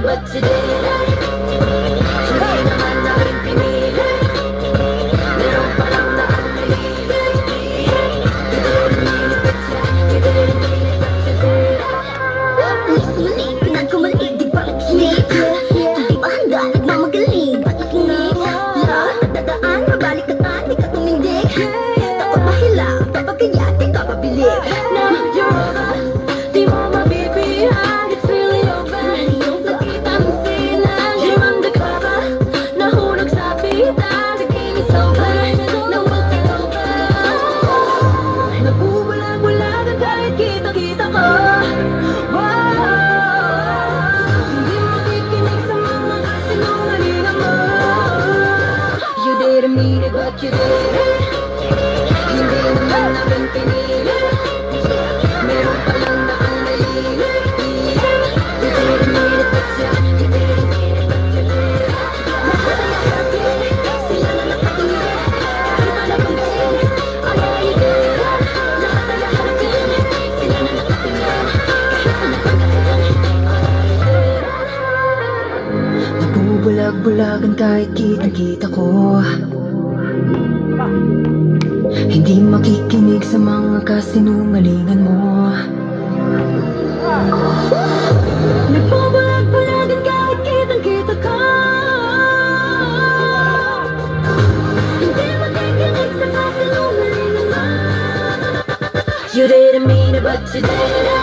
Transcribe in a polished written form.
but you did. Hindi naman namin pinili. Meron palang nakamili. You didn't mean it, but you didn't mean it, but you did. Alis mali, pinagkamali, di ba nakinig? Hindi ba handa, nagmamagaling, ba't nakinig? Lahat dadaan, mabalikatan, di ka tumindig. Takot mahila, papagaya, di ka mabili. Now you're over, di mo mabibihan. It's really over. Nakita mo sila, you're undercover. Nahulog sa pitan, the game is over. Now we'll take over. Nabubulag-bulagan kahit kita-kita ko. Hindi makikinig sa mga kasinungalingan mo. You didn't mean it, but you did. Hindi naman namin pinili. Meron palang nakamali. You didn't mean it, but you didn't mean it, but you did. Sila na nakatingin, kahit walang pansin. Oh yeah, you did. Lahat ay haharapin. Sila na nakatingin, kahit walang pansin. Nabubulag-bulagan kahit kitang-kita ko. Hindi makikinig sa mga kasinungalingan mo. Nagbubulag-bulagan kahit kitang-kita ko. Hindi makikinig sa kasinungalingan mo. You didn't mean it, but you did.